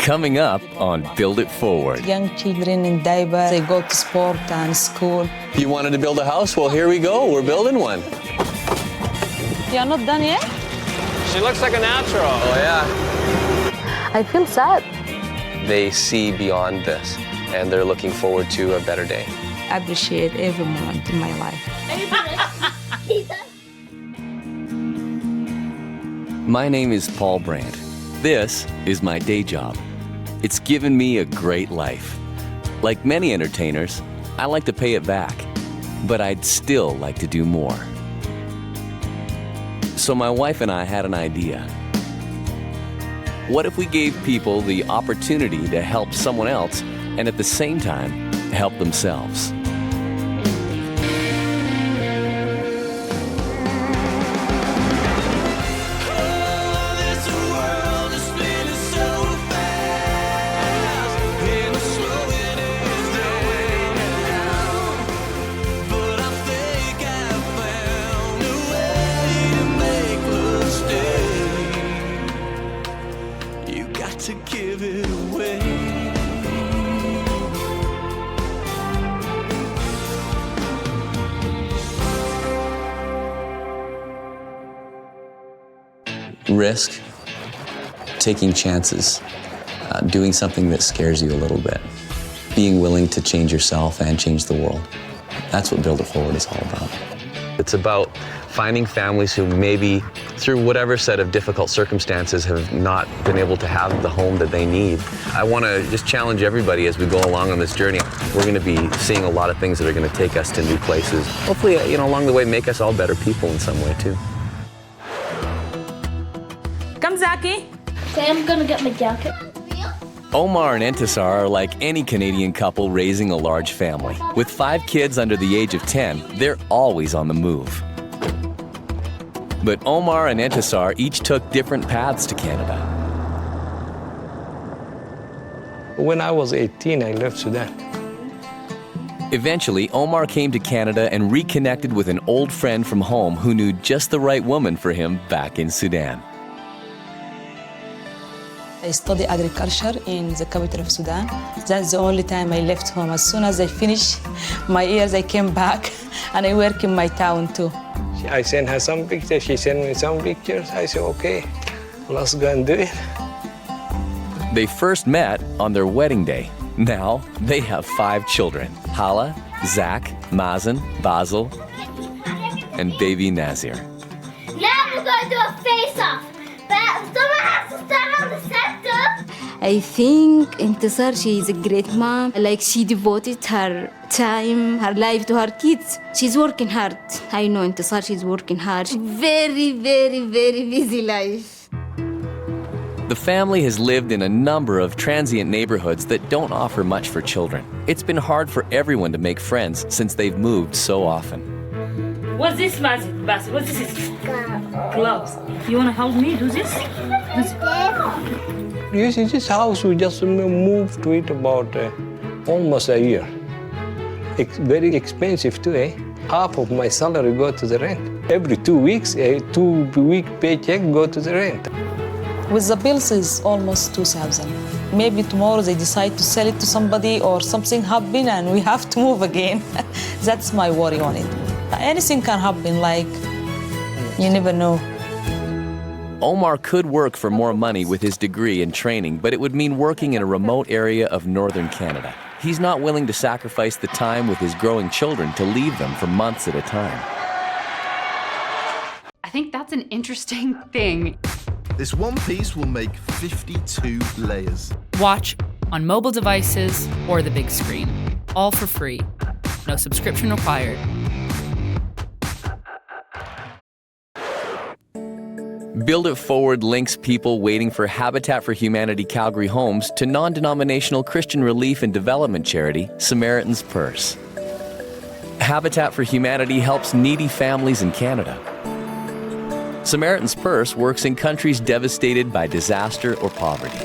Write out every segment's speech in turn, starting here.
Coming up on Build It Forward. Young children in diapers, they go to sport and school. You wanted to build a house? Well, here we go. We're building one. You're not done yet? She looks like a natural. Oh, yeah. I feel sad. They see beyond this, and they're looking forward to a better day. I appreciate every moment in my life. My name is Paul Brandt. This is my day job. It's given me a great life. Like many entertainers, I like to pay it back, but I'd still like to do more. So my wife and I had an idea. What if we gave people the opportunity to help someone else and at the same time help themselves? To give it away. Risk, taking chances, doing something that scares you a little bit, being willing to change yourself and change the world. That's what Build It Forward is all about. It's about finding families who maybe, through whatever set of difficult circumstances, have not been able to have the home that they need. I want to just challenge everybody as we go along on this journey. We're going to be seeing a lot of things that are going to take us to new places. Hopefully, along the way, make us all better people in some way, too. Come, Zaki. Okay, I'm gonna get my jacket. Omar and Entisar are like any Canadian couple raising a large family. With 5 kids under the age of 10, they're always on the move. But Omar and Entisar each took different paths to Canada. When I was 18, I left Sudan. Eventually, Omar came to Canada and reconnected with an old friend from home who knew just the right woman for him back in Sudan. I studied agriculture in the capital of Sudan. That's the only time I left home. As soon as I finished my years, I came back and I work in my town too. I sent her some pictures, she sent me some pictures. I said, okay, let's go and do it. They first met on their wedding day. Now they have 5 children: Hala, Zach, Mazen, Basil, and baby Nazir. Now we're going to do a face-off, but someone has to stand on the center. I think Entisar, she is a great mom. Like, she devoted her time, her life to her kids. She's working hard. I know Entisar, she's working hard. Very, very, very busy life. The family has lived in a number of transient neighborhoods that don't offer much for children. It's been hard for everyone to make friends since they've moved so often. What's this, Basil? What's this? Gloves. You want to help me do this? You see, this house, we just moved to it about almost a year. It's very expensive too, eh? Half of my salary go to the rent. Every 2 weeks, a 2-week paycheck go to the rent. With the bills, is almost 2,000. Maybe tomorrow they decide to sell it to somebody or something happen and we have to move again. That's my worry on it. Anything can happen, like, you never know. Omar could work for more money with his degree and training, but it would mean working in a remote area of northern Canada. He's not willing to sacrifice the time with his growing children to leave them for months at a time. I think that's an interesting thing. This one piece will make 52 layers. Watch on mobile devices or the big screen. All for free. No subscription required. Build It Forward links people waiting for Habitat for Humanity Calgary homes to non-denominational Christian relief and development charity, Samaritan's Purse. Habitat for Humanity helps needy families in Canada. Samaritan's Purse works in countries devastated by disaster or poverty.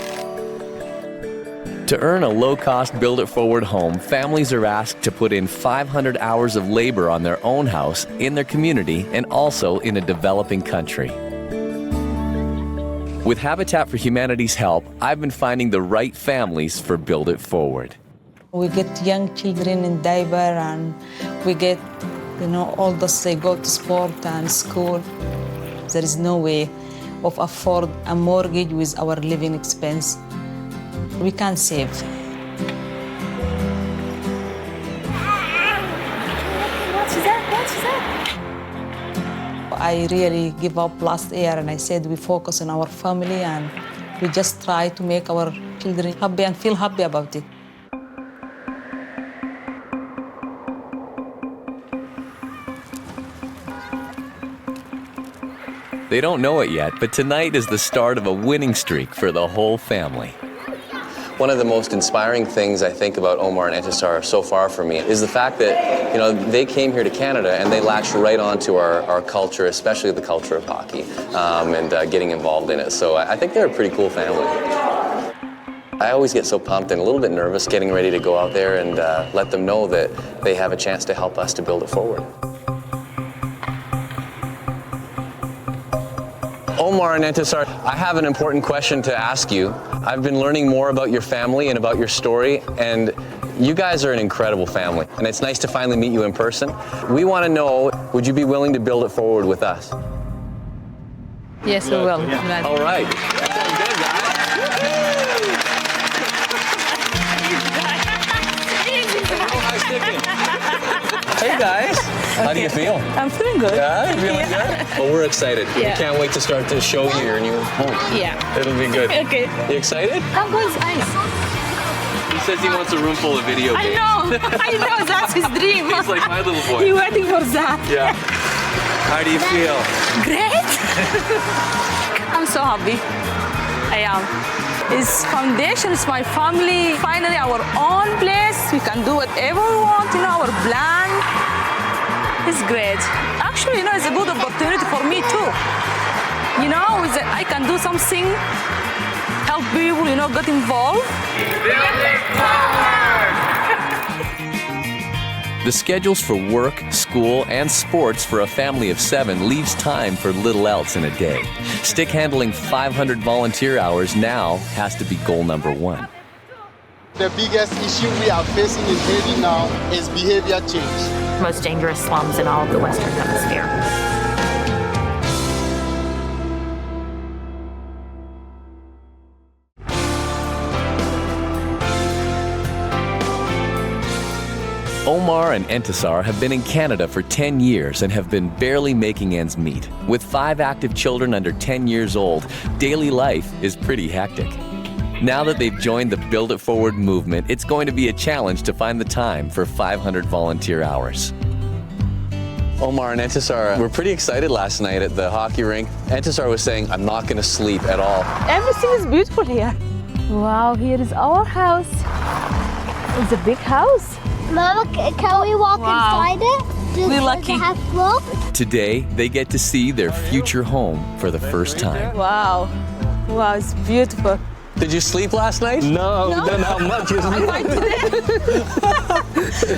To earn a low-cost Build It Forward home, families are asked to put in 500 hours of labor on their own house, in their community, and also in a developing country. With Habitat for Humanity's help, I've been finding the right families for Build It Forward. We get young children in diaper, and we get, all those they go to sport and school. There is no way of afford a mortgage with our living expense. We can't save. What's that? I really give up last year, and I said we focus on our family and we just try to make our children happy and feel happy about it. They don't know it yet, but tonight is the start of a winning streak for the whole family. One of the most inspiring things I think about Omar and Entisar so far for me is the fact that, they came here to Canada and they latched right onto our culture, especially the culture of hockey, and getting involved in it. So I think they're a pretty cool family. I always get so pumped and a little bit nervous getting ready to go out there and let them know that they have a chance to help us to build it forward. Omar and Entisar, I have an important question to ask you. I've been learning more about your family and about your story, and you guys are an incredible family, and it's nice to finally meet you in person. We want to know, would you be willing to build it forward with us? Yes, we will. Yeah. All right. Hey guys, how do you feel? I'm feeling good. Yeah, you feeling good? Well, we're excited. Yeah. We can't wait to start to show you your new home. Yeah. It'll be good. Okay. You excited? I'm going nice. He says he wants a room full of video games. I know, that's his dream. He's like my little boy. He's waiting for that. Yeah. How do you feel? Great. I'm so happy. I am. It's foundation, it's my family. Finally, our own place. We can do whatever we want, our plan. It's great. Actually, it's a good opportunity for me too. I can do something, help people, get involved. The schedules for work, school, and sports for a family of 7 leaves time for little else in a day. Stick handling 500 volunteer hours now has to be goal number 1. The biggest issue we are facing in Haiti now is behavior change. Most dangerous slums in all of the Western Hemisphere. Omar and Entisar have been in Canada for 10 years and have been barely making ends meet. With 5 active children under 10 years old, daily life is pretty hectic. Now that they've joined the Build It Forward movement, it's going to be a challenge to find the time for 500 volunteer hours. Omar and Entisar were pretty excited last night at the hockey rink. Entisar was saying, I'm not going to sleep at all. Everything is beautiful here. Wow, here is our house. It's a big house. Mama, can we walk inside it? We're lucky. Today, they get to see their future home for the first time. Wow. Wow, it's beautiful. Did you sleep last night? No, we don't have much.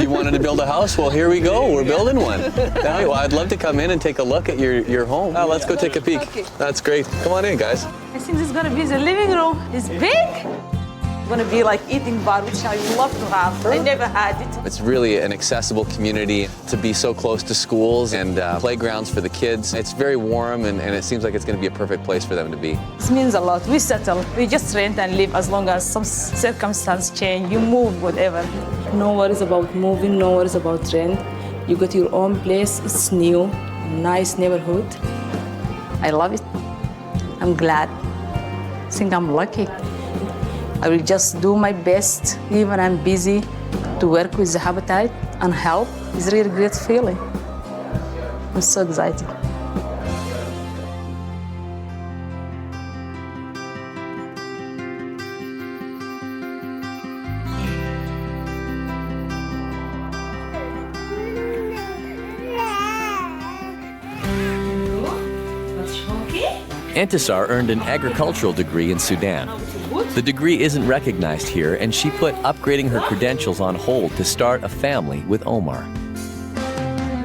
You wanted to build a house? Well, here we go. We're building one. Well, I'd love to come in and take a look at your home. Let's go take a peek. Okay. That's great. Come on in, guys. I think this is going to be the living room. It's big. Going to be like eating bar, which I love to have. I never had it. It's really an accessible community to be so close to schools and playgrounds for the kids. It's very warm and it seems like it's going to be a perfect place for them to be. This means a lot. We settle. We just rent and live as long as some circumstance change. You move, whatever. No worries about moving, no worries about rent. You got your own place. It's new, nice neighborhood. I love it. I'm glad. I think I'm lucky. I will just do my best, even I'm busy, to work with the Habitat and help. It's a really great feeling. I'm so excited. Entisar earned an agricultural degree in Sudan. The degree isn't recognized here, and she put upgrading her credentials on hold to start a family with Omar.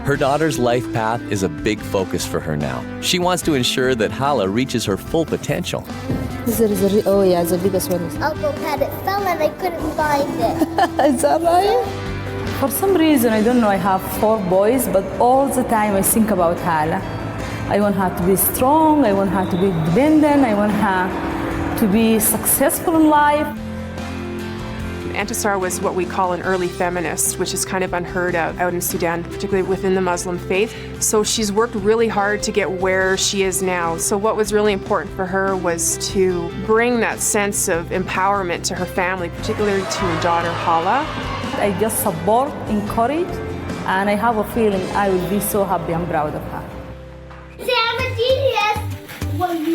Her daughter's life path is a big focus for her now. She wants to ensure that Hala reaches her full potential. Oh yeah, the biggest one. Uncle Pat, it fell and I couldn't find it. Is that right? For some reason, I don't know, I have 4 boys, but all the time I think about Hala. I want her to be strong, I want her to be independent, I want her to be successful in life. Entisar was what we call an early feminist, which is kind of unheard of out in Sudan, particularly within the Muslim faith. So she's worked really hard to get where she is now. So what was really important for her was to bring that sense of empowerment to her family, particularly to her daughter Hala. I just support, encourage, and I have a feeling I will be so happy and proud of her. See, I'm a genius.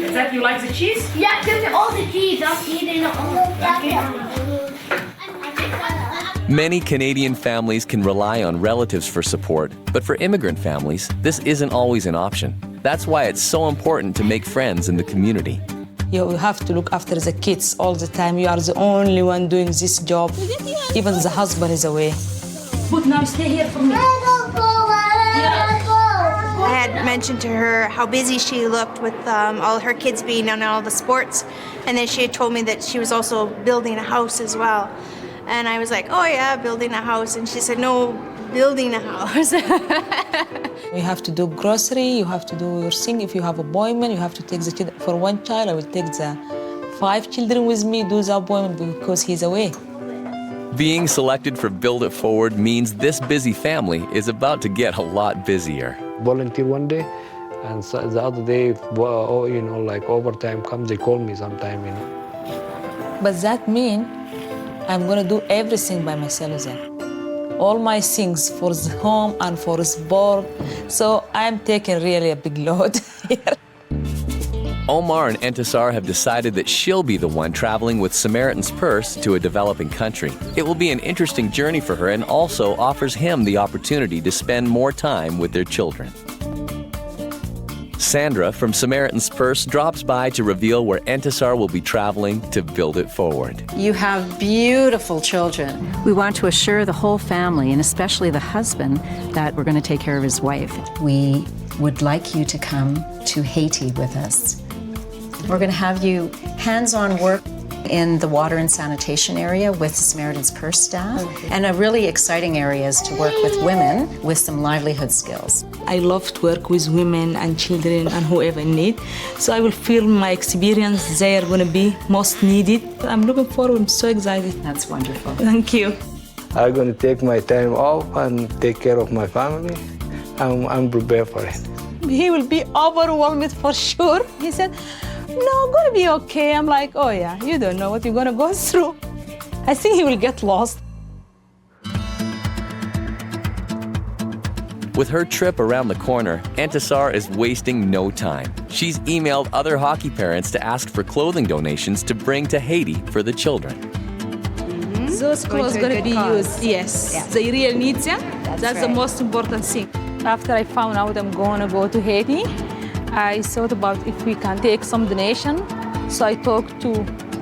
Is that you like the cheese? Yeah, give me all the cheese. I'm eating it all. Many Canadian families can rely on relatives for support, but for immigrant families, this isn't always an option. That's why it's so important to make friends in the community. You have to look after the kids all the time. You are the only one doing this job. Even the husband is away. But now stay here for me. I had mentioned to her how busy she looked with all her kids being on all the sports, and then she had told me that she was also building a house as well. And I was like, oh yeah, building a house. And she said, no, building a house. You have to do grocery, you have to do your thing. If you have appointment, you have to take the kid. For one child, I will take the 5 children with me, do the appointment because he's away. Being selected for Build It Forward means this busy family is about to get a lot busier. Volunteer one day, and so the other day, like overtime comes, they call me sometime, But that means I'm gonna do everything by myself then. All my things for the home and for the sport. So I'm taking really a big load here. Omar and Entisar have decided that she'll be the one traveling with Samaritan's Purse to a developing country. It will be an interesting journey for her and also offers him the opportunity to spend more time with their children. Sandra from Samaritan's Purse drops by to reveal where Entisar will be traveling to Build It Forward. You have beautiful children. We want to assure the whole family, and especially the husband, that we're going to take care of his wife. We would like you to come to Haiti with us. We're going to have you hands-on work in the water and sanitation area with the Samaritan's Purse staff. And a really exciting area is to work with women with some livelihood skills. I love to work with women and children and whoever in need. So I will feel my experience they are going to be most needed. I'm looking forward, I'm so excited. That's wonderful. Thank you. I'm going to take my time off and take care of my family. I'm prepared for it. He will be overwhelmed for sure. He said, no, gonna be okay. I'm like, oh yeah, you don't know what you're gonna go through. I think he will get lost. With her trip around the corner, Entisar is wasting no time. She's emailed other hockey parents to ask for clothing donations to bring to Haiti for the children. Those clothes are going to be used, yes. Yeah. They really need them. That's right. The most important thing. After I found out I'm going to go to Haiti, I thought about if we can take some donation. So I talked to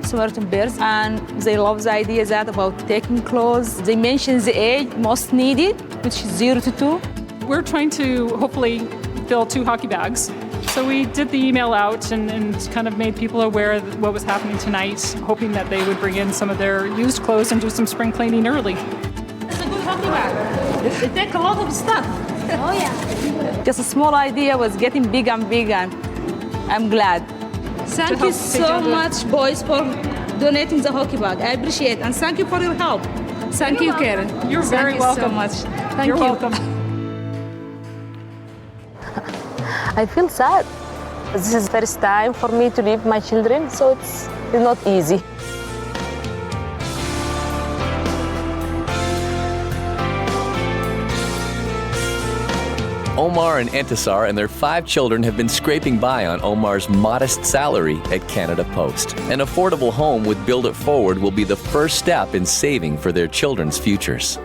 Samaritan Purse, and they love the idea that about taking clothes. They mentioned the age most needed, which is 0 to 2. We're trying to hopefully fill 2 hockey bags. So we did the email out and kind of made people aware of what was happening tonight, hoping that they would bring in some of their used clothes and do some spring cleaning early. It's a good hockey bag. It takes a lot of stuff. Oh yeah. Just a small idea was getting big and big, and I'm glad. Thank you so much, boys, for donating the hockey bag. I appreciate it, and thank you for your help. Thank you, Karen. You're very welcome. Thank you so much. Thank You're you. welcome. I feel sad. This is the first time for me to leave my children, so it's not easy. Omar and Entisar and their 5 children have been scraping by on Omar's modest salary at Canada Post. An affordable home with Build It Forward will be the first step in saving for their children's futures.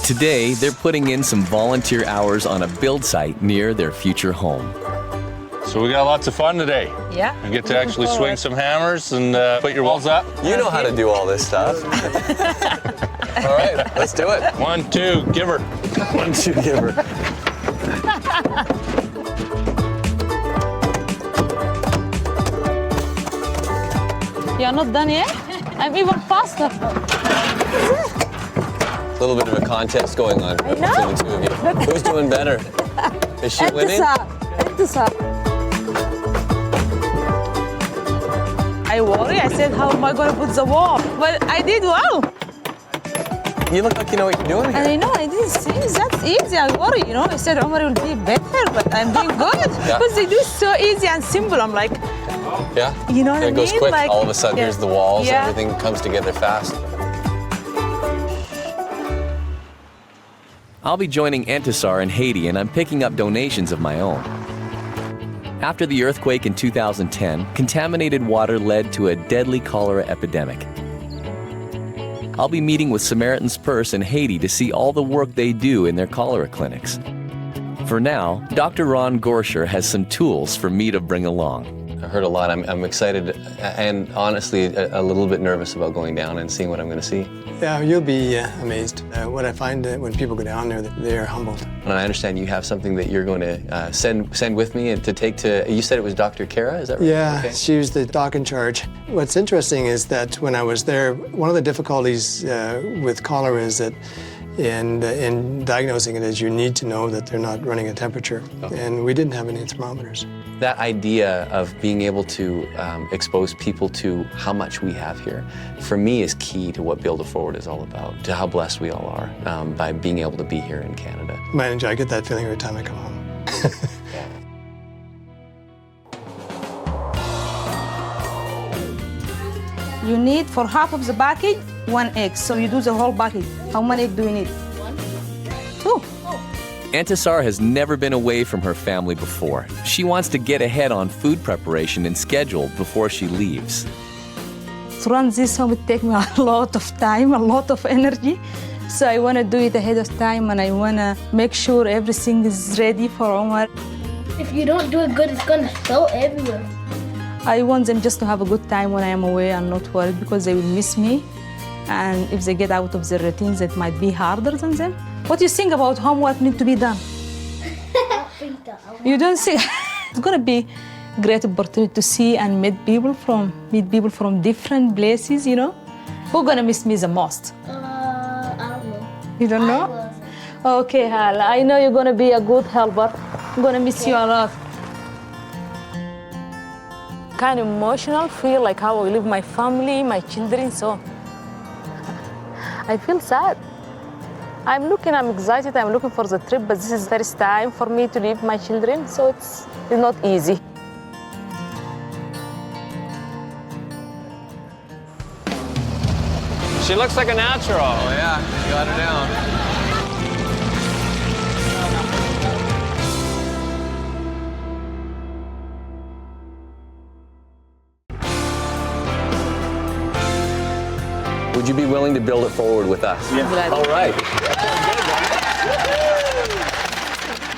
Today, they're putting in some volunteer hours on a build site near their future home. So we got lots of fun today. Yeah. You get to actually swing some hammers and put your walls up. You know how to do all this stuff. All right, let's do it. 1, 2, give her. 1, 2, give her. You're not done yet? I'm even faster. A little bit of a contest going on between the two of you. Who's doing better? Is she winning? Entisar. I worry. I said, how am I going to put the wall? But I did well. You look like you know what you're doing here. And I know, I didn't see that's easy. I worry, you know. I said Omar will be better, but I'm doing good. Yeah. Because they do it so easy and simple. I'm like, yeah? You know what I mean? It goes quick. Like, all of a sudden, here's the walls. Yeah. Everything comes together fast. I'll be joining Entisar in Haiti, and I'm picking up donations of my own. After the earthquake in 2010, contaminated water led to a deadly cholera epidemic. I'll be meeting with Samaritan's Purse in Haiti to see all the work they do in their cholera clinics. For now, Dr. Ron Gorsher has some tools for me to bring along. I heard a lot. I'm excited and honestly a little bit nervous about going down and seeing what I'm going to see. Yeah, you'll be amazed. What I find when people go down there, they are humbled. And I understand you have something that you're going to send with me and to take to, you said it was Dr. Kara, is that right? Yeah, okay. She was the doc in charge. What's interesting is that when I was there, one of the difficulties with cholera is that in diagnosing it is you need to know that they're not running a temperature. And we didn't have any thermometers. That idea of being able to expose people to how much we have here, for me, is key to what Build It Forward is all about, to how blessed we all are by being able to be here in Canada. Man, I get that feeling every time I come home. You need, for half of the package, 1 egg. So you do the whole package. How many eggs do you need? 2. Entisar has never been away from her family before. She wants to get ahead on food preparation and schedule before she leaves. To run this home would take me a lot of time, a lot of energy. So I want to do it ahead of time, and I want to make sure everything is ready for Omar. If you don't do it good, it's going to spill everywhere. I want them just to have a good time when I am away and not worried, because they will miss me. And if they get out of their routines, it might be harder than them. What do you think about homework need to be done? You don't think? It's going to be a great opportunity to see and meet people from different places, you know? Who's going to miss me the most? I don't know. You don't know? Okay, Hal, I know you're going to be a good helper. I'm going to miss you a lot. Kind of emotional, feel like how I live my family, my children, so I feel sad. I'm excited, I'm looking for the trip, but this is the first time for me to leave my children, so it's not easy. She looks like a natural. Oh yeah, you got her down. Would you be willing to build it forward with us? Yeah. All right.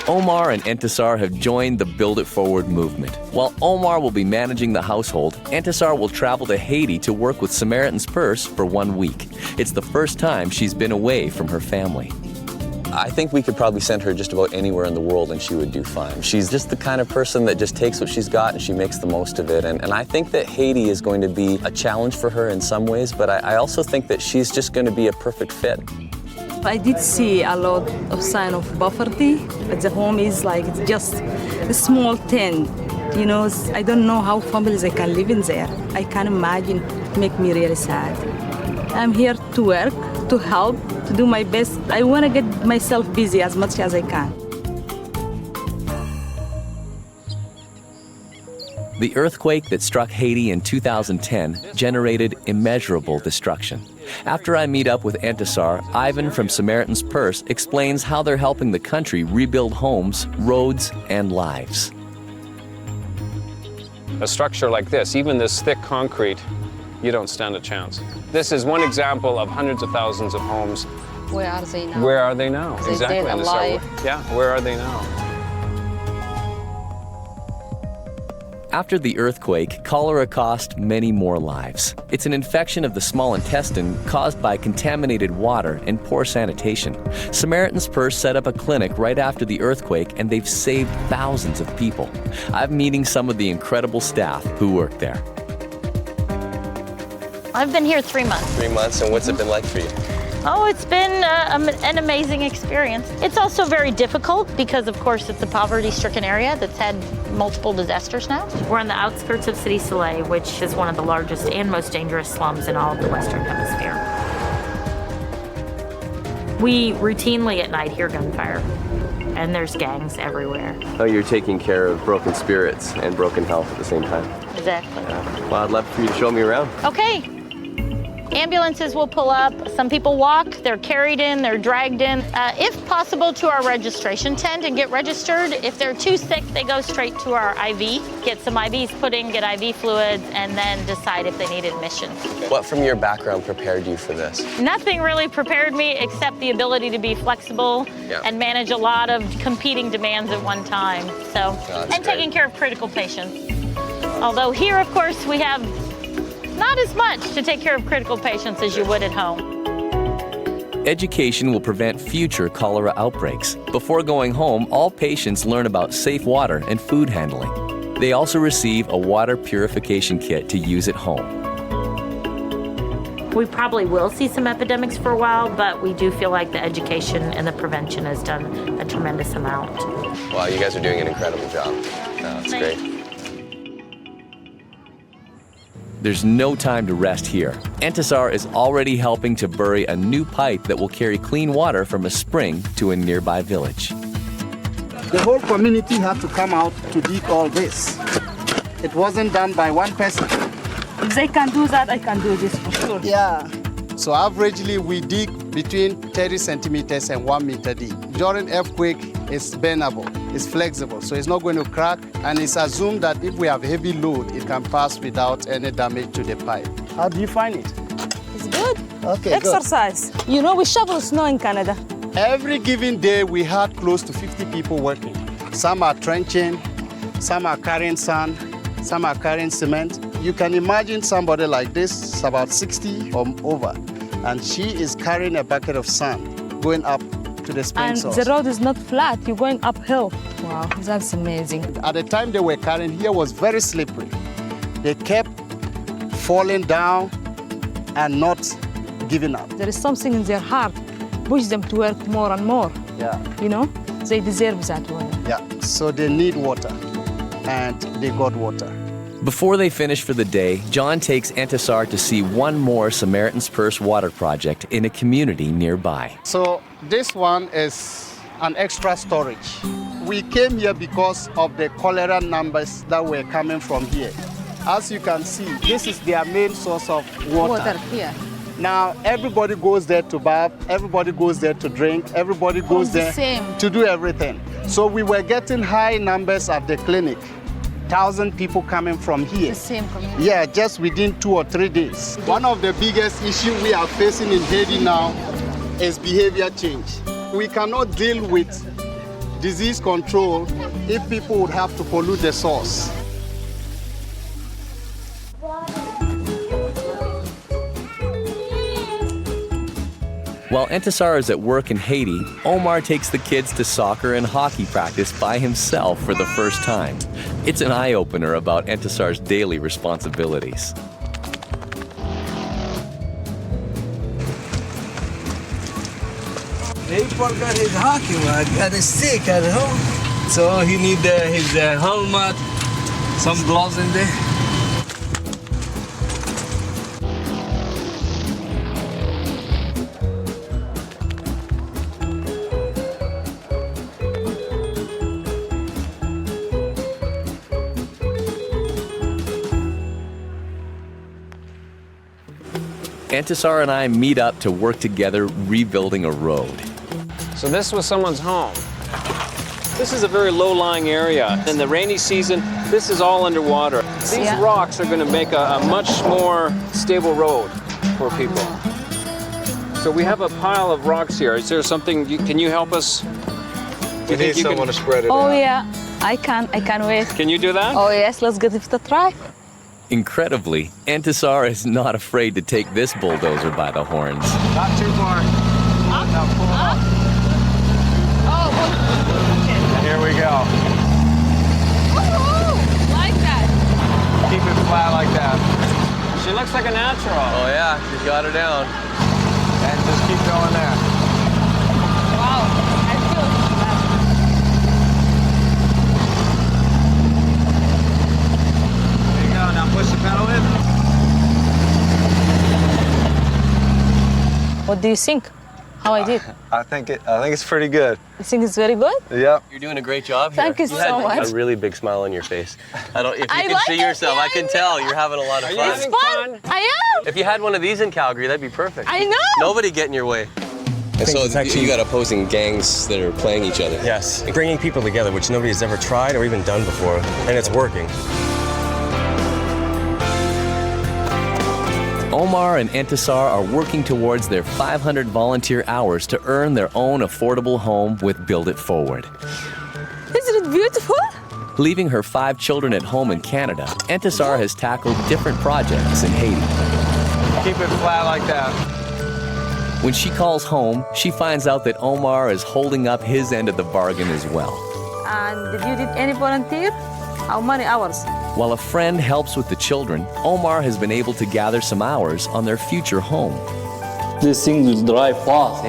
Omar and Entisar have joined the Build It Forward movement. While Omar will be managing the household, Entisar will travel to Haiti to work with Samaritan's Purse for 1 week. It's the first time she's been away from her family. I think we could probably send her just about anywhere in the world and she would do fine. She's just the kind of person that just takes what she's got and she makes the most of it. And I think that Haiti is going to be a challenge for her in some ways, but I also think that she's just going to be a perfect fit. I did see a lot of sign of poverty, but the home is like just a small tent. You know, I don't know how families can live in there. I can't imagine. Make me really sad. I'm here to work, to help, to do my best. I want to get myself busy as much as I can. The earthquake that struck Haiti in 2010 generated immeasurable destruction. After I meet up with Entisar, Ivan from Samaritan's Purse explains how they're helping the country rebuild homes, roads, and lives. A structure like this, even this thick concrete, you don't stand a chance. This is one example of hundreds of thousands of homes. Where are they now? Where are they now? They dead, alive. Yeah, where are they now? After the earthquake, cholera cost many more lives. It's an infection of the small intestine caused by contaminated water and poor sanitation. Samaritan's Purse set up a clinic right after the earthquake, and they've saved thousands of people. I'm meeting some of the incredible staff who work there. I've been here 3 months. 3 months, and what's it been like for you? Oh, it's been an amazing experience. It's also very difficult because, of course, it's a poverty-stricken area that's had multiple disasters now. We're on the outskirts of City Soleil, which is one of the largest and most dangerous slums in all of the Western Hemisphere. We routinely at night hear gunfire, and there's gangs everywhere. Oh, you're taking care of broken spirits and broken health at the same time. Exactly. Well, I'd love for you to show me around. Okay. Ambulances will pull up. Some people walk, they're carried in, they're dragged in. If possible, to our registration tent and get registered. If they're too sick, they go straight to our IV, get some IVs put in, get IV fluids, and then decide if they need admission. What from your background prepared you for this? Nothing really prepared me except the ability to be flexible and manage a lot of competing demands at one time. And taking care of critical patients. Although here, of course, we have not as much to take care of critical patients as you would at home. Education will prevent future cholera outbreaks. Before going home, all patients learn about safe water and food handling. They also receive a water purification kit to use at home. We probably will see some epidemics for a while, but we do feel like the education and the prevention has done a tremendous amount. Wow, you guys are doing an incredible job. It's great. There's no time to rest here. Entisar is already helping to bury a new pipe that will carry clean water from a spring to a nearby village. The whole community had to come out to dig all this. It wasn't done by one person. If they can do that, I can do this for sure. Yeah. So averagely, we dig between 30 centimeters and 1 meter deep. During earthquake, it's bendable, it's flexible, so it's not going to crack, and it's assumed that if we have heavy load, it can pass without any damage to the pipe. How do you find it? It's good. Okay, Exercise. Good. You know, we shovel snow in Canada. Every given day, we had close to 50 people working. Some are trenching, some are carrying sand, some are carrying cement. You can imagine somebody like this, about 60 or over, and she is carrying a bucket of sand going up to the spring source. And the road is not flat, you're going uphill. Wow, that's amazing. At the time they were carrying, here was very slippery. They kept falling down and not giving up. There is something in their heart, push them to work more and more. Yeah. You know, they deserve that one. Yeah, so they need water, and they got water. Before they finish for the day, John takes Entisar to see one more Samaritan's Purse water project in a community nearby. So this one is an extra storage. We came here because of the cholera numbers that were coming from here. As you can see, this is their main source of water. Yeah. Now, everybody goes there to bath, everybody goes there to drink, everybody goes there to do everything. So we were getting high numbers at the clinic. 1,000 people coming from here. The same community. Yeah, just within 2 or 3 days. One of the biggest issues we are facing in Haiti now is behavior change. We cannot deal with disease control if people would have to pollute the source. While Entisar is at work in Haiti, Omar takes the kids to soccer and hockey practice by himself for the first time. It's an eye-opener about Entisar's daily responsibilities. He forgot his hockey rod, got a stick at home. So he need his helmet, some gloves in there. Entisar and I meet up to work together rebuilding a road. So this was someone's home. This is a very low-lying area. In the rainy season, this is all underwater. These rocks are going to make a much more stable road for people. So we have a pile of rocks here. Is there something, can you help us? We need someone to spread it out. Oh yeah, I can't wait. Can you do that? Oh yes, let's give it a try. Incredibly, Entisar is not afraid to take this bulldozer by the horns. Not too far. Now pull it up. Oh, Here we go. like that. Keep it flat like that. She looks like a natural. Oh yeah, you got her down. And just keep going there. Wow, I feel that. There you go. Now push the pedal in. What do you think? How I did? I think it's pretty good. You think it's very good? Yep. You're doing a great job here. Thank you so much. A really big smile on your face. I don't. If you I can like see it, yourself, yeah, I can tell you're having a lot of fun. It's fun. I am. If you had one of these in Calgary, that'd be perfect. I know. Nobody get in your way. And so you got opposing gangs that are playing each other. Yes, bringing people together, which nobody has ever tried or even done before, and it's working. Omar and Entisar are working towards their 500 volunteer hours to earn their own affordable home with Build It Forward. Isn't it beautiful? Leaving her 5 children at home in Canada, Entisar has tackled different projects in Haiti. Keep it flat like that. When she calls home, she finds out that Omar is holding up his end of the bargain as well. And did you did any volunteer? How many hours? While a friend helps with the children, Omar has been able to gather some hours on their future home. This thing will dry fast.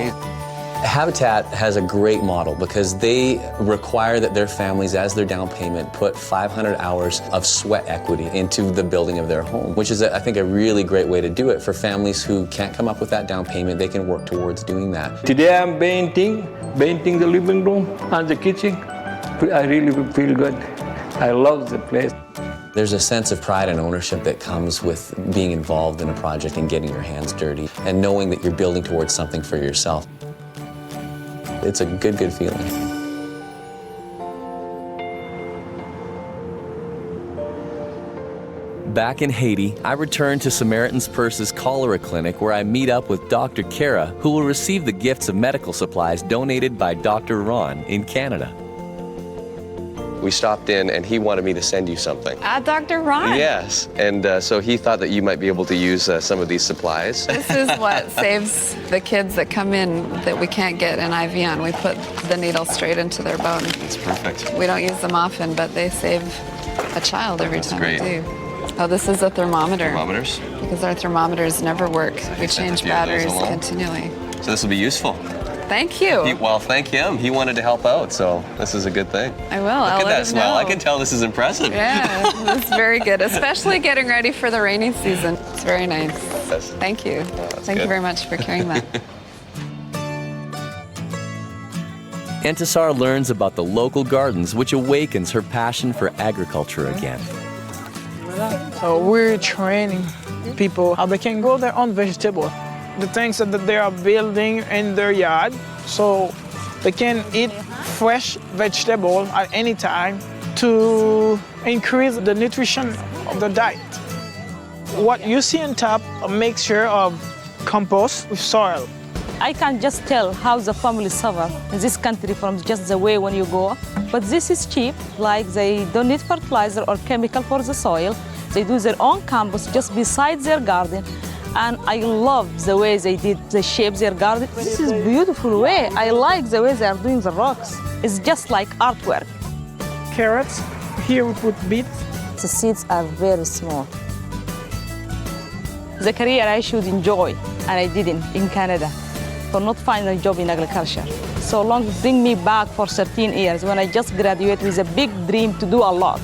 Habitat has a great model because they require that their families, as their down payment, put 500 hours of sweat equity into the building of their home, which is, I think, a really great way to do it. For families who can't come up with that down payment, they can work towards doing that. Today I'm painting the living room and the kitchen. I really feel good. I love the place. There's a sense of pride and ownership that comes with being involved in a project and getting your hands dirty and knowing that you're building towards something for yourself. It's a good feeling. Back in Haiti, I return to Samaritan's Purse's cholera clinic where I meet up with Dr. Kara, who will receive the gifts of medical supplies donated by Dr. Ron in Canada. We stopped in and he wanted me to send you something. Dr. Ron? Yes, and so he thought that you might be able to use some of these supplies. This is what saves the kids that come in that we can't get an IV on. We put the needle straight into their bone. That's perfect. We don't use them often, but they save a child every time great. we do. Oh, this is a thermometer. Thermometers? Because our thermometers never work. We change batteries continually. So this will be useful. Thank you. Well, thank him. He wanted to help out, so this is a good thing. I will. Look I'll at let that him smile. know. I can tell this is impressive. Yeah, that's very good, especially getting ready for the rainy season. It's very nice. Yes. Thank you. Thank you very much for carrying that. Entisar learns about the local gardens, which awakens her passion for agriculture again. So we're training people how they can grow their own vegetable. The things that they are building in their yard, so they can eat fresh vegetable at any time to increase the nutrition of the diet. What you see on top, a mixture of compost with soil. I can just tell how the family suffer in this country from just the way when you go. But this is cheap, like they don't need fertilizer or chemical for the soil. They do their own compost just beside their garden. And I love the way they shape their garden. This is a beautiful way. I like the way they are doing the rocks. It's just like artwork. Carrots, here we put beets. The seeds are very small. The career I should enjoy, and I didn't in Canada, for not finding a job in agriculture. So long bring me back for 13 years when I just graduated with a big dream to do a lot.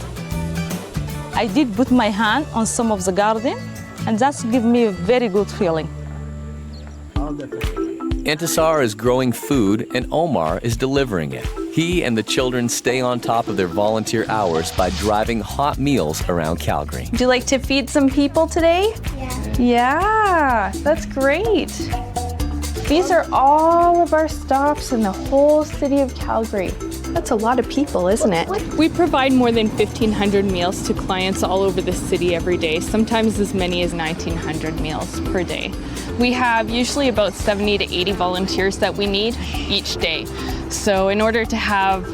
I did put my hand on some of the garden, and that's give me a very good feeling. Entisar is growing food and Omar is delivering it. He and the children stay on top of their volunteer hours by driving hot meals around Calgary. Would you like to feed some people today? Yeah. Yeah, that's great. These are all of our stops in the whole city of Calgary. That's a lot of people, isn't it? We provide more than 1,500 meals to clients all over the city every day, sometimes as many as 1,900 meals per day. We have usually about 70 to 80 volunteers that we need each day. So in order to have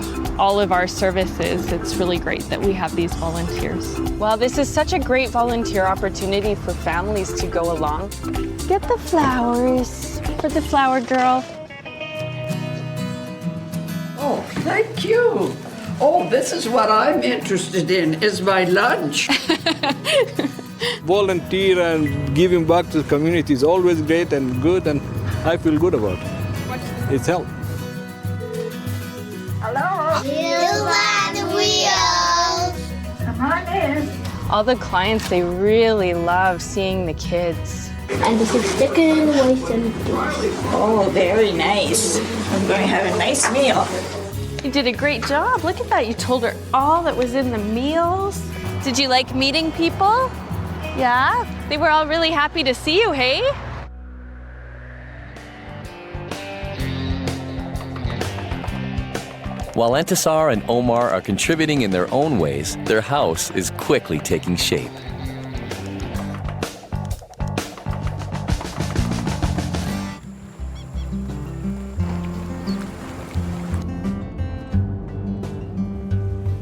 all of our services. It's really great that we have these volunteers. Well, this is such a great volunteer opportunity for families to go along. Get the flowers for the flower girl. Oh, thank you. Oh, this is what I'm interested in, is my lunch. Volunteer and giving back to the community is always great and good, and I feel good about it. It's helped. Hello. Wheels on wheels. Come on in. All the clients, they really love seeing the kids. And this is chicken, rice, and Oh, very nice. I'm going to have a nice meal. You did a great job. Look at that. You told her all that was in the meals. Did you like meeting people? Yeah? They were all really happy to see you, hey? While Entisar and Omar are contributing in their own ways, their house is quickly taking shape.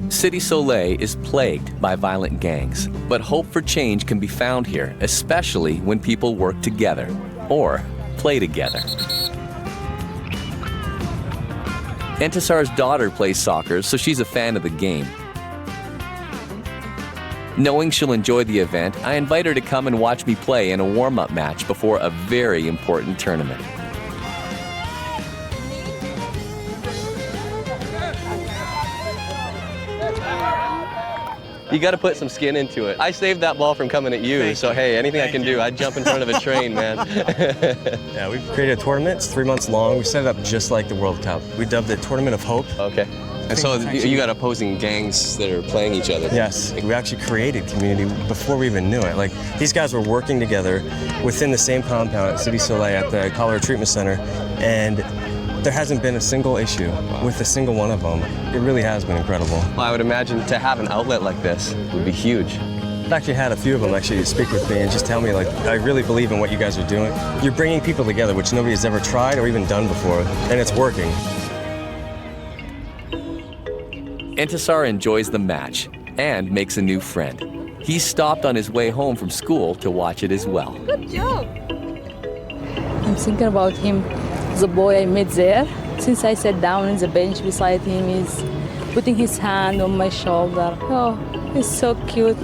City Soleil is plagued by violent gangs, but hope for change can be found here, especially when people work together or play together. Entisar's daughter plays soccer, so she's a fan of the game. Knowing she'll enjoy the event, I invite her to come and watch me play in a warm-up match before a very important tournament. You got to put some skin into it. I saved that ball from coming at you, so hey, anything I can do, I'd jump in front of a train, man. Yeah, we've created a tournament. It's 3 months long. We set it up just like the World Cup. We dubbed it Tournament of Hope. Okay. And so you got opposing gangs that are playing each other? Yes. We actually created community before we even knew it. Like, these guys were working together within the same compound at City Soleil at the Cholera Treatment Center, and there hasn't been a single issue with a single one of them. It really has been incredible. Well, I would imagine to have an outlet like this would be huge. I've actually had a few of them actually speak with me and just tell me, like, I really believe in what you guys are doing. You're bringing people together, which nobody has ever tried or even done before, and it's working. Entisar enjoys the match and makes a new friend. He stopped on his way home from school to watch it as well. Good job. I'm thinking about him, the boy I met there. Since I sat down on the bench beside him, he's putting his hand on my shoulder. Oh, he's so cute.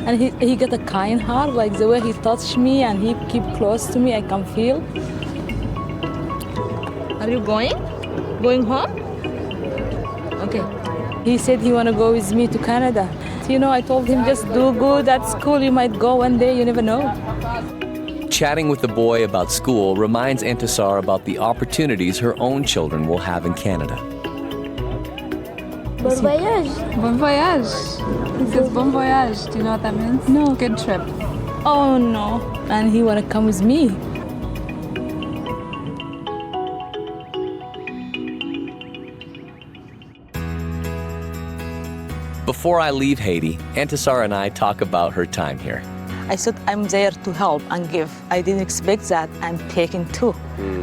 And he got a kind heart, like the way he touched me and he keep close to me, I can feel. Are you going? Going home? Okay. He said he want to go with me to Canada. You know, I told him just do good at school. You might go one day, you never know. Chatting with the boy about school reminds Entisar about the opportunities her own children will have in Canada. Bon voyage. Bon voyage. He says bon voyage. Do you know what that means? No. Good trip. Oh no. And he want to come with me. Before I leave Haiti, Entisar and I talk about her time here. I said I'm there to help and give. I didn't expect that. I'm taking too.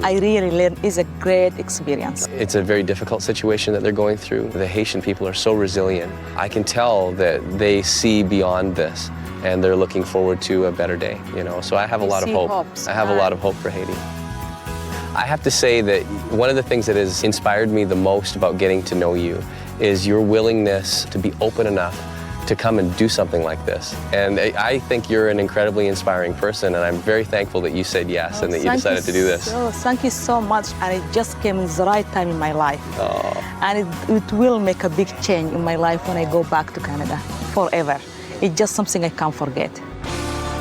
I really learned. It's a great experience. It's a very difficult situation that they're going through. The Haitian people are so resilient. I can tell that they see beyond this and they're looking forward to a better day, you know. So I have a lot of hope. I have a lot of hope for Haiti. I have to say that one of the things that has inspired me the most about getting to know you is your willingness to be open enough to come and do something like this. And I think you're an incredibly inspiring person, and I'm very thankful that you said yes and that you decided to do this. Thank you so much, and it just came in the right time in my life. And it will make a big change in my life when I go back to Canada, forever. It's just something I can't forget.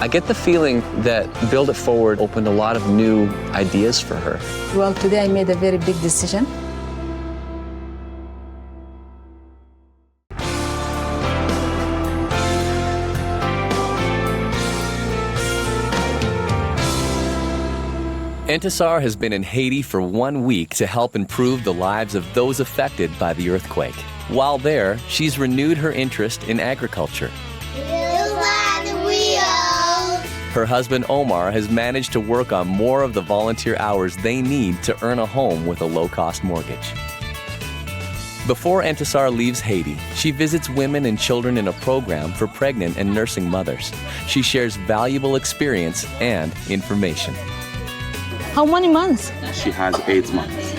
I get the feeling that Build It Forward opened a lot of new ideas for her. Well, today I made a very big decision. Entisar has been in Haiti for 1 week to help improve the lives of those affected by the earthquake. While there, she's renewed her interest in agriculture. Her husband Omar has managed to work on more of the volunteer hours they need to earn a home with a low-cost mortgage. Before Entisar leaves Haiti, she visits women and children in a program for pregnant and nursing mothers. She shares valuable experience and information. How many months? She has 8 months.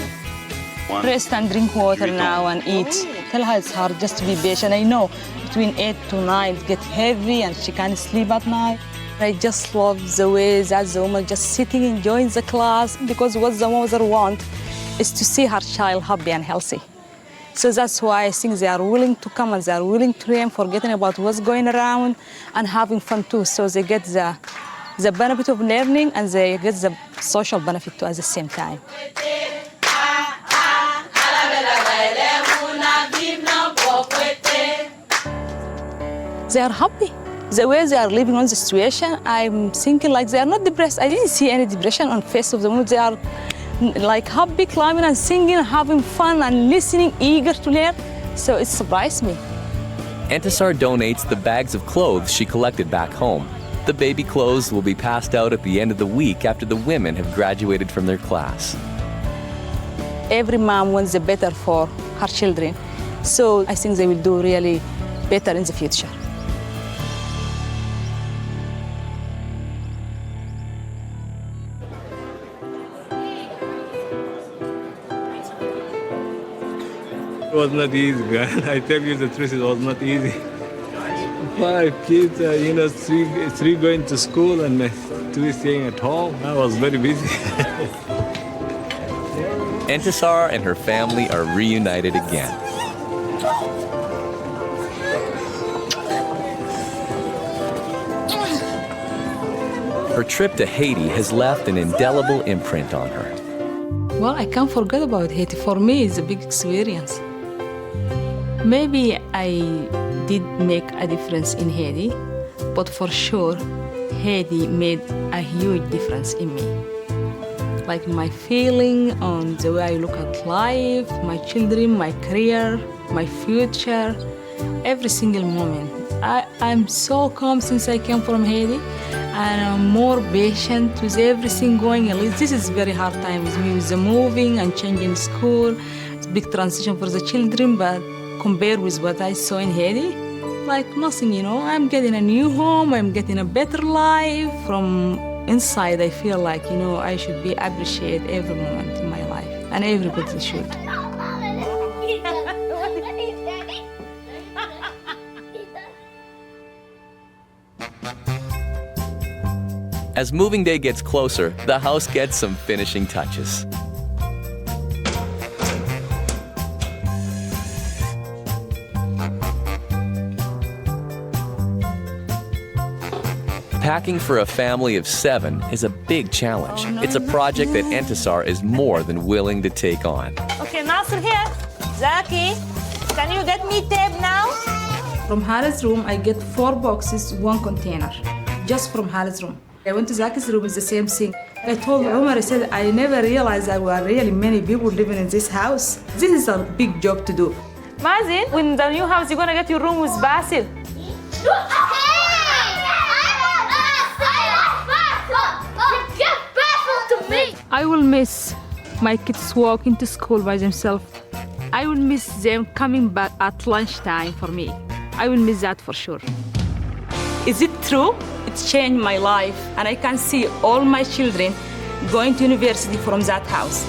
Rest and drink water now and eat. Tell her it's hard, just to be patient. I know between 8 to 9 it gets heavy and she can't sleep at night. I just love the way that the woman just sitting enjoying the class, because what the mother wants is to see her child happy and healthy. So that's why I think they are willing to come and they are willing to learn, forgetting about what's going around and having fun too. So they get the benefit of learning and they get the social benefit too at the same time. They are happy. The way they are living on the situation, I'm thinking like they are not depressed. I didn't see any depression on the face of the women. They are like happy, climbing and singing, having fun and listening, eager to learn. So it surprised me. Entisar donates the bags of clothes she collected back home. The baby clothes will be passed out at the end of the week after the women have graduated from their class. Every mom wants the better for her children. So I think they will do really better in the future. It was not easy, man. I tell you the truth, it was not easy. 5 kids, three going to school and 2 staying at home. I was very busy. Entisar and her family are reunited again. Her trip to Haiti has left an indelible imprint on her. Well, I can't forget about Haiti. For me, it's a big experience. Maybe I did make a difference in Haiti, but for sure, Haiti made a huge difference in me. Like my feeling on the way I look at life, my children, my career, my future, every single moment. I'm so calm since I came from Haiti, and I'm more patient with everything going on. This is a very hard time with me, with the moving and changing school. It's a big transition for the children, but compared with what I saw in Haiti, like nothing, I'm getting a new home, I'm getting a better life. From inside, I feel like, I should be appreciate every moment in my life, and everybody should. As moving day gets closer, the house gets some finishing touches. Packing for a family of 7 is a big challenge. It's a project that Entisar is more than willing to take on. Okay, Nasser here. Zaki, can you get me tape now? From Hala's room, I get 4 boxes, 1 container, just from Hala's room. I went to Zaki's room, it's the same thing. I told Omar, I said, I never realized there were really many people living in this house. This is a big job to do. Mazin, in the new house, you're gonna get your room with Basil. I will miss my kids walking to school by themselves. I will miss them coming back at lunchtime for me. I will miss that for sure. Is it true? It's changed my life, and I can see all my children going to university from that house.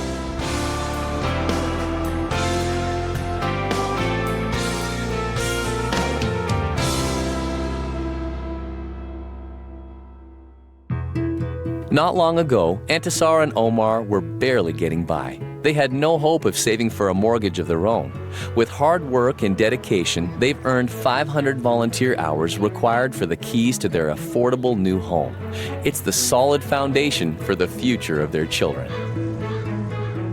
Not long ago, Entisar and Omar were barely getting by. They had no hope of saving for a mortgage of their own. With hard work and dedication, they've earned 500 volunteer hours required for the keys to their affordable new home. It's the solid foundation for the future of their children.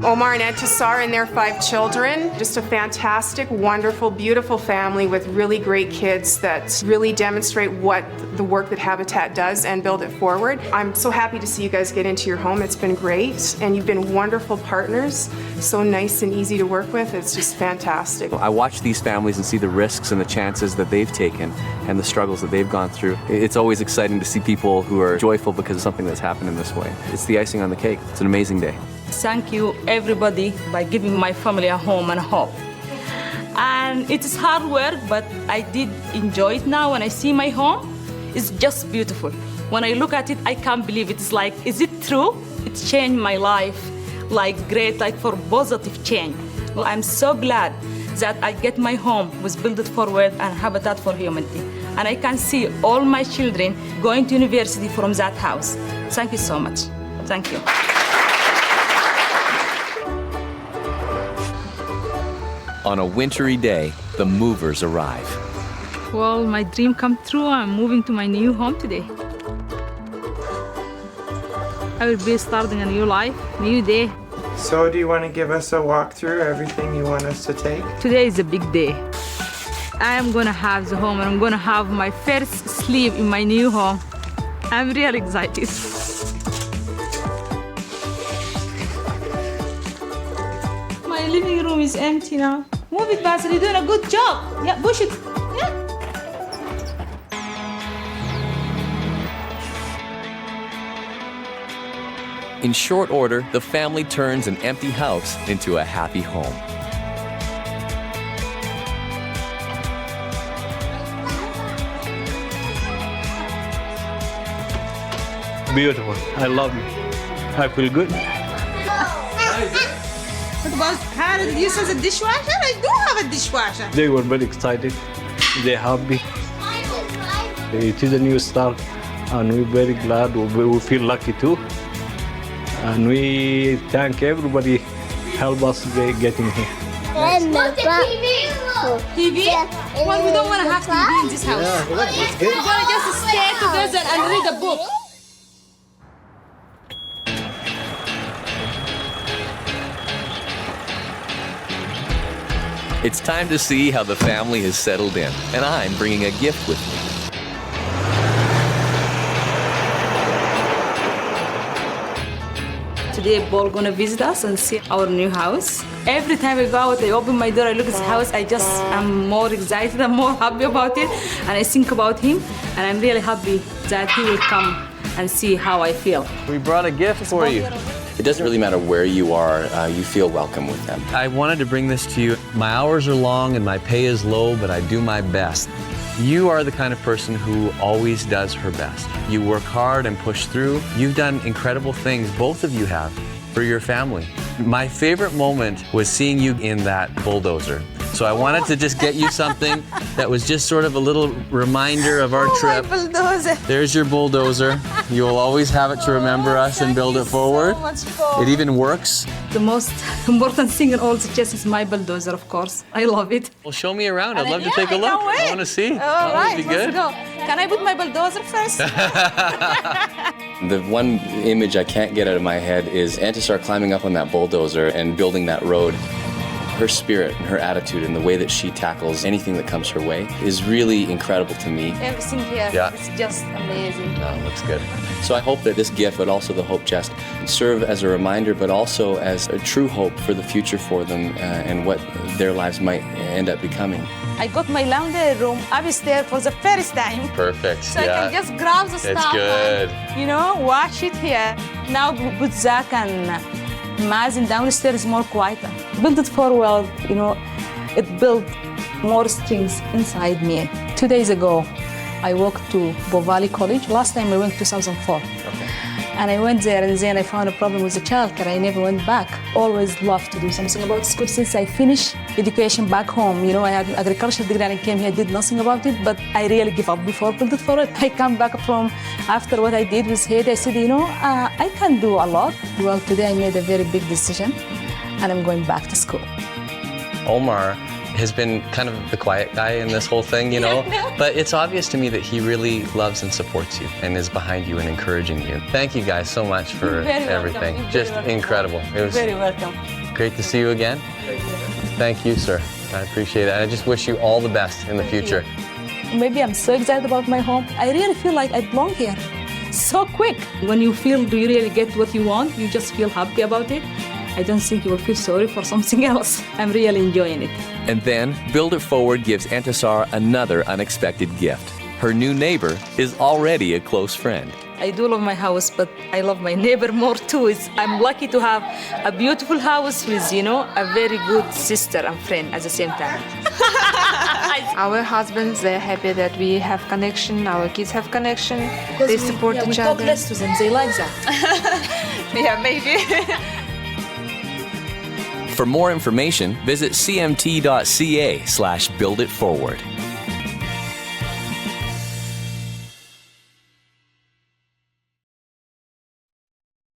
Omar and Entisar and their 5 children, just a fantastic, wonderful, beautiful family with really great kids that really demonstrate what the work that Habitat does and build it forward. I'm so happy to see you guys get into your home. It's been great, and you've been wonderful partners. So nice and easy to work with. It's just fantastic. I watch these families and see the risks and the chances that they've taken and the struggles that they've gone through. It's always exciting to see people who are joyful because of something that's happened in this way. It's the icing on the cake. It's an amazing day. Thank you, everybody, by giving my family a home and hope. And it is hard work, but I did enjoy it now. When I see my home, it's just beautiful. When I look at it, I can't believe it. It's like, is it true? It's changed my life, like great, like for positive change. Well, I'm so glad that I get my home with Build It Forward and Habitat for Humanity. And I can see all my children going to university from that house. Thank you so much. Thank you. On a wintry day, the movers arrive. Well, my dream come true. I'm moving to my new home today. I will be starting a new life, new day. So do you want to give us a walkthrough, everything you want us to take? Today is a big day. I am gonna have the home and I'm gonna have my first sleep in my new home. I'm really excited. My living room is empty now. Move it, Basil, you're doing a good job. Yeah, push it. Yeah. In short order, the family turns an empty house into a happy home. Beautiful. I love it. I feel good. What about, how did you use a dishwasher? I do have a dishwasher. They were very excited. They're happy. It is a new start, and we're very glad. We feel lucky too. And we thank everybody help us getting here. TV? Well, we don't want to have TV in this house. Yeah, that's good. We're going to just stay together and read a book. It's time to see how the family has settled in, and I'm bringing a gift with me. Today, Paul gonna visit us and see our new house. Every time I go out, I open my door, I look at the house, I'm more excited, I'm more happy about it, and I think about him, and I'm really happy that he will come and see how I feel. We brought a gift for you. It doesn't really matter where you are, you feel welcome with them. I wanted to bring this to you. My hours are long and my pay is low, but I do my best. You are the kind of person who always does her best. You work hard and push through. You've done incredible things, both of you have, for your family. My favorite moment was seeing you in that bulldozer. So I wanted to just get you something that was just sort of a little reminder of our trip. My bulldozer. There's your bulldozer. You will always have it to remember us and build it forward. So much fun. It even works. The most important thing in all the chest is my bulldozer, of course. I love it. Well, show me around. I'd love to take a look. I want to see. All That right, would be good. let's go. Can I put my bulldozer first? The one image I can't get out of my head is Entisar climbing up on that bulldozer and building that road. Her spirit and her attitude and the way that she tackles anything that comes her way is really incredible to me. Everything here is just amazing. No, looks good. So I hope that this gift, but also the Hope Chest, serve as a reminder, but also as a true hope for the future for them and what their lives might end up becoming. I got my laundry room upstairs for the first time. Perfect. So I can just grab the stuff. It's good. And, wash it here. Now put Zach and Mazen downstairs more quieter. Build it forward, it built more strength inside me. 2 days ago, I walked to Bovali College. Last time I went 2004. Okay. And I went there and then I found a problem with the childcare. I never went back. Always loved to do something about school since I finished education back home. I had an agriculture degree and I came here, did nothing about it, but I really give up before Build It Forward. I come back from after what I did with Haiti. I said, I can do a lot. Well, today I made a very big decision and I'm going back to school. Omar has been kind of the quiet guy in this whole thing, but it's obvious to me that he really loves and supports you and is behind you and encouraging you. Thank you guys so much for everything. Just incredible. It was very welcome. Great to see you again. Thank you, sir. I appreciate it. I just wish you all the best in the future. Maybe I'm so excited about my home. I really feel like I belong here. So quick. When you feel do you really get what you want, you just feel happy about it. I don't think you will feel sorry for something else. I'm really enjoying it. And then, Build It Forward gives Entisar another unexpected gift. Her new neighbor is already a close friend. I do love my house, but I love my neighbor more too. I'm lucky to have a beautiful house with, a very good sister and friend at the same time. Our husbands, they're happy that we have connection, our kids have connection, they support each we other. talk less to them, they like that. Yeah, maybe. For more information, visit cmt.ca/builditforward.